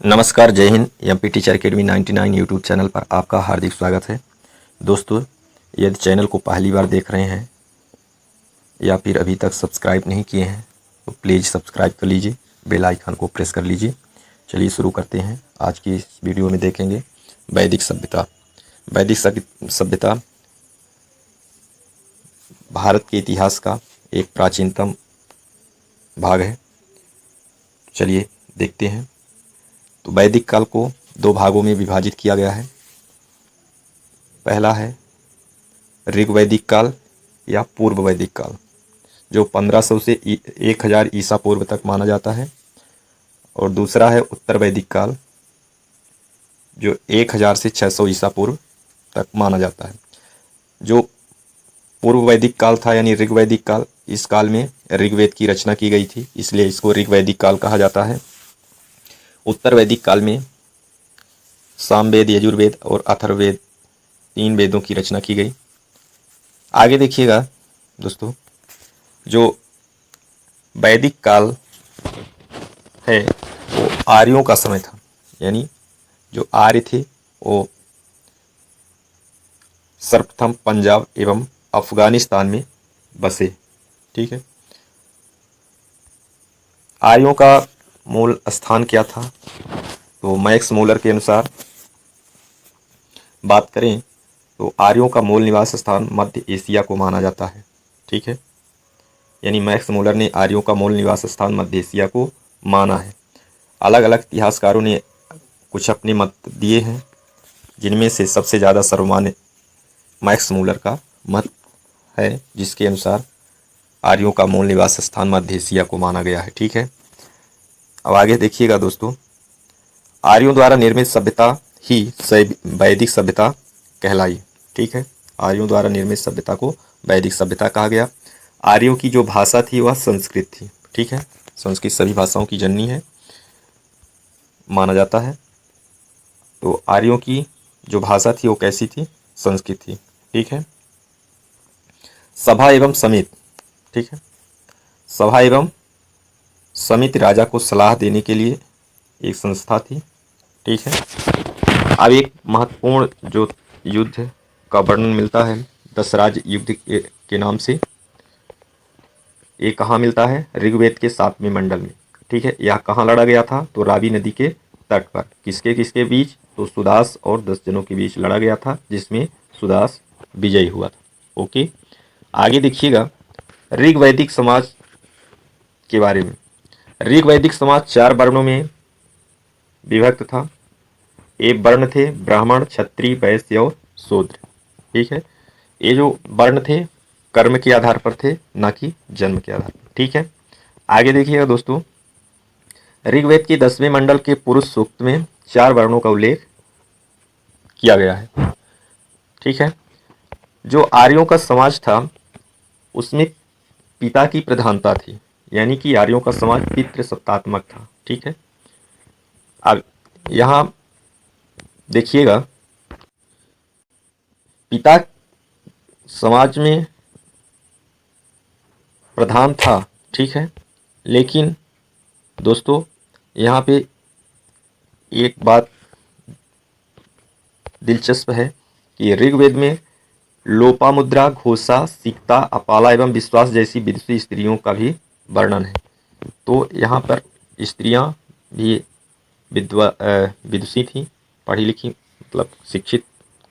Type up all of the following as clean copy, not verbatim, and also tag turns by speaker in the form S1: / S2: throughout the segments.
S1: नमस्कार, जय Hind. MP teacher academy 99 YouTube channel पर आपका हार्दिक स्वागत है। दोस्तों, यदि चैनल को पहली बार देख रहे हैं या फिर अभी तक सब्सक्राइब नहीं किए हैं तो प्लीज़ सब्सक्राइब कर लीजिए, बेल आइकन को प्रेस कर लीजिए। चलिए शुरू करते हैं। आज की इस वीडियो में देखेंगे वैदिक सभ्यता। वैदिक सभ्यता भारत के इतिहास का एक प्राचीनतम भाग है। चलिए देखते हैं। तो वैदिक काल को दो भागों में विभाजित किया गया है। पहला है ऋग्वैदिक काल या पूर्व वैदिक काल, जो 1500 से 1000 ईसा पूर्व तक माना जाता है, और दूसरा है उत्तर वैदिक काल, जो 1000 से 600 ईसा पूर्व तक माना जाता है। जो पूर्व वैदिक काल था यानी ऋग्वैदिक काल, इस काल में ऋग्वेद की रचना की गई थी, इसलिए इसको ऋग्वैदिक काल कहा जाता है। उत्तर वैदिक काल में सामवेद, यजुर्वेद और अथर्ववेद, 3 वेदों की रचना की गई। आगे देखिएगा दोस्तों, जो वैदिक काल है वो आर्यों का समय था, यानी जो आर्य थे वो सर्वप्रथम पंजाब एवं अफगानिस्तान में बसे। ठीक है। आर्यों का मूल स्थान क्या था? तो मैक्स मूलर के अनुसार बात करें तो आर्यों का मूल निवास स्थान मध्य एशिया को माना जाता है। ठीक है। यानी मैक्स मूलर ने आर्यों का मूल निवास स्थान मध्य एशिया को माना है। अलग अलग इतिहासकारों ने कुछ अपने मत दिए हैं, जिनमें से सबसे ज़्यादा सर्वमान्य मैक्स मूलर का मत है, जिसके अनुसार आर्यों का मूल निवास स्थान मध्य एशिया को माना गया है। ठीक है। अब आगे देखिएगा दोस्तों, आर्यों द्वारा निर्मित सभ्यता ही वैदिक सभ्यता कहलाई। ठीक है। आर्यों द्वारा निर्मित सभ्यता को वैदिक सभ्यता कहा गया। आर्यों की जो भाषा थी वह संस्कृत थी। ठीक है। संस्कृत सभी भाषाओं की जननी है माना जाता है। तो आर्यों की जो भाषा थी वो कैसी थी? संस्कृत थी। ठीक है। सभा एवं समिति। ठीक है। सभा एवं समिति राजा को सलाह देने के लिए एक संस्था थी। ठीक है। अब एक महत्वपूर्ण जो युद्ध का वर्णन मिलता है दशराज युद्ध के नाम से, ये कहाँ मिलता है? ऋग्वेद के 7वें मंडल में। ठीक है। यह कहाँ लड़ा गया था? तो रावी नदी के तट पर। किसके किसके बीच? तो सुदास और 10 जनों के बीच लड़ा गया था, जिसमें सुदास विजयी हुआ था। ओके। आगे देखिएगा ऋग्वैदिक समाज के बारे में। ऋग्वैदिक समाज 4 वर्णों में विभक्त था। ये वर्ण थे ब्राह्मण, क्षत्रिय, वैश्य और शूद्र। ठीक है। ये जो वर्ण थे कर्म के आधार पर थे, ना कि जन्म के आधार पर। ठीक है। आगे देखिएगा दोस्तों, ऋग्वेद के 10वें मंडल के पुरुष सूक्त में 4 वर्णों का उल्लेख किया गया है। ठीक है। जो आर्यों का समाज था उसमें पिता की प्रधानता थी, यानी कि आर्यों का समाज पितृसत्तात्मक था। ठीक है। अब यहाँ देखिएगा, पिता समाज में प्रधान था। ठीक है। लेकिन दोस्तों यहाँ पे एक बात दिलचस्प है कि ऋग्वेद में लोपामुद्रा, घोषा, सिकता, अपाला एवं विश्वास जैसी विदुषी स्त्रियों का भी वर्णन है। तो यहाँ पर स्त्रियाँ भी विदुषी थी, पढ़ी लिखी, मतलब शिक्षित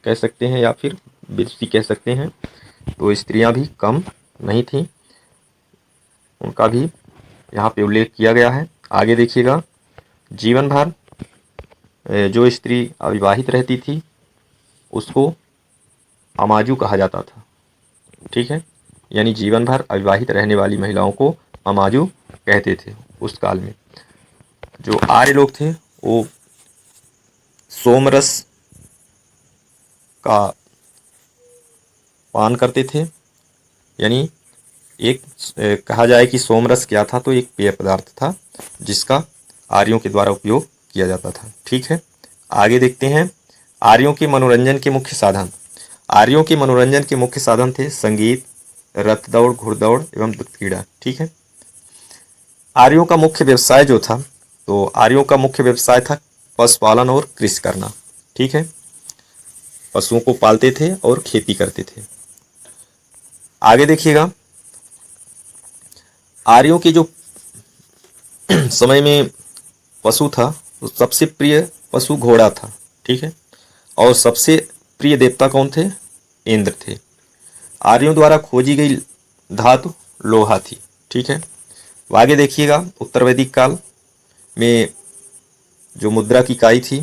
S1: कह सकते हैं या फिर विदुषी कह सकते हैं। तो स्त्रियाँ भी कम नहीं थीं, उनका भी यहाँ पे उल्लेख किया गया है। आगे देखिएगा, जीवन भर जो स्त्री अविवाहित रहती थी उसको अमाजू कहा जाता था। ठीक है। यानी जीवन भर अविवाहित रहने वाली महिलाओं को अमाजू कहते थे उस काल में। जो आर्य लोग थे वो सोमरस का पान करते थे। यानी एक कहा जाए कि सोमरस क्या था? तो एक पेय पदार्थ था जिसका आर्यों के द्वारा उपयोग किया जाता था। ठीक है। आगे देखते हैं, आर्यों के मनोरंजन के मुख्य साधन। आर्यों के मनोरंजन के मुख्य साधन थे संगीत, रथ दौड़, घुड़दौड़ एवं दुष्ट क्रीड़ा। ठीक है। आर्यों का मुख्य व्यवसाय जो था, तो आर्यों का मुख्य व्यवसाय था पशुपालन और कृषि करना। ठीक है, पशुओं को पालते थे और खेती करते थे। आगे देखिएगा, आर्यों के जो समय में पशु था, तो सबसे प्रिय पशु घोड़ा था। ठीक है, और सबसे प्रिय देवता कौन थे? इंद्र थे। आर्यों द्वारा खोजी गई धातु लोहा थी। ठीक है, तो आगे देखिएगा, उत्तर वैदिक काल में जो मुद्रा की इकाई थी,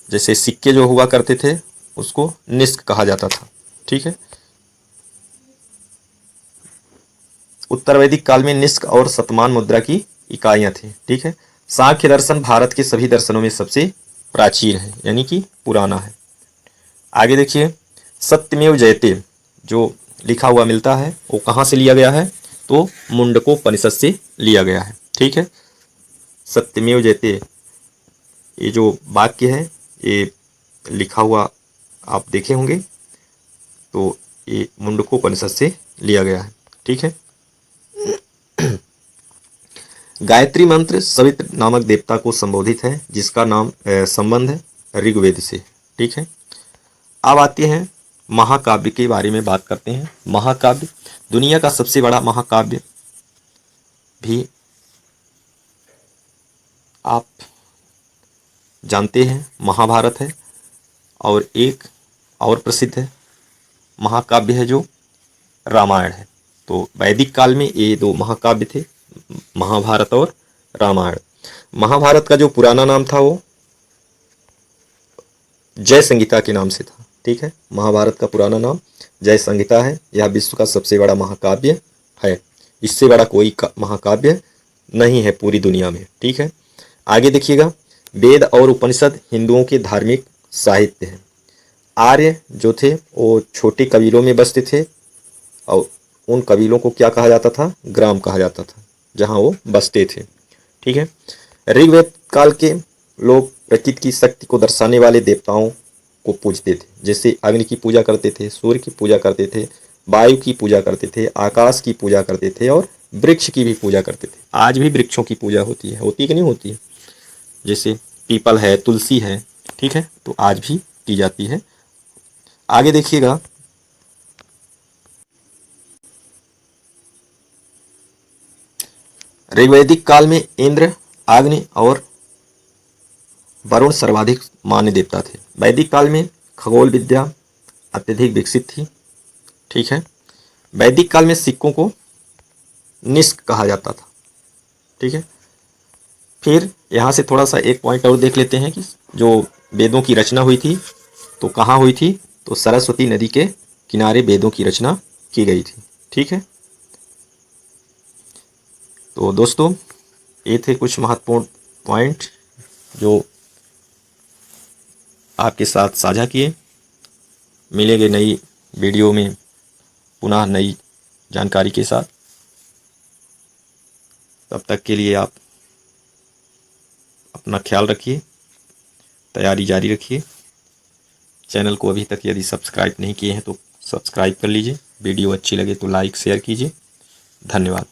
S1: जैसे सिक्के जो हुआ करते थे, उसको निष्क कहा जाता था। ठीक है, उत्तर वैदिक काल में निष्क और शतमान मुद्रा की इकाइयां थी। ठीक है, सांख्य दर्शन भारत के सभी दर्शनों में सबसे प्राचीन है, यानी कि पुराना है। आगे देखिए, सत्यमेव जयते जो लिखा हुआ मिलता है, वो कहाँ से लिया गया है? तो मुंडकोपनिषद से लिया गया है। ठीक है, सत्यमेव जयते ये जो वाक्य है, ये लिखा हुआ आप देखे होंगे, तो ये मुंडकोपनिषद से लिया गया है। ठीक है, गायत्री मंत्र सवित्र नामक देवता को संबोधित है, जिसका नाम संबंध है ऋग्वेद से। ठीक है, अब आते हैं महाकाव्य के बारे में बात करते हैं। महाकाव्य, दुनिया का सबसे बड़ा महाकाव्य भी आप जानते हैं महाभारत है, और एक और प्रसिद्ध है महाकाव्य है जो रामायण है। तो वैदिक काल में ये दो महाकाव्य थे, महाभारत और रामायण। महाभारत का जो पुराना नाम था वो जय संहिता के नाम से था। ठीक है, महाभारत का पुराना नाम जय संहिता है। यह विश्व का सबसे बड़ा महाकाव्य है, इससे बड़ा कोई महाकाव्य नहीं है पूरी दुनिया में। ठीक है, आगे देखिएगा, वेद और उपनिषद हिंदुओं के धार्मिक साहित्य हैं। आर्य जो थे वो छोटे कबीलों में बसते थे, और उन कबीलों को क्या कहा जाता था? ग्राम कहा जाता था, जहाँ वो बसते थे। ठीक है, ऋग्वेद काल के लोग प्रकृति की शक्ति को दर्शाने वाले देवताओं को पूजते थे, जैसे अग्नि की पूजा करते थे, सूर्य की पूजा करते थे, वायु की पूजा करते थे, आकाश की पूजा करते थे, और वृक्ष की भी पूजा करते थे। आज भी वृक्षों की पूजा होती है कि नहीं होती है? जैसे पीपल है, तुलसी है। ठीक है, तो आज भी की जाती है। आगे देखिएगा, ऋग्वैदिक काल में इंद्र, अग्नि और वरुण सर्वाधिक मान्य देवता थे। वैदिक काल में खगोल विद्या अत्यधिक विकसित थी। ठीक है, वैदिक काल में सिक्कों को निष्क कहा जाता था। ठीक है, फिर यहाँ से थोड़ा सा एक पॉइंट और देख लेते हैं कि जो वेदों की रचना हुई थी तो कहाँ हुई थी? तो सरस्वती नदी के किनारे वेदों की रचना की गई थी। ठीक है, तो दोस्तों ये थे कुछ महत्वपूर्ण पॉइंट जो आपके साथ साझा किए। मिलेंगे नई वीडियो में पुनः नई जानकारी के साथ। तब तक के लिए आप अपना ख्याल रखिए, तैयारी जारी रखिए। चैनल को अभी तक यदि सब्सक्राइब नहीं किए हैं तो सब्सक्राइब कर लीजिए। वीडियो अच्छी लगे तो लाइक शेयर कीजिए। धन्यवाद।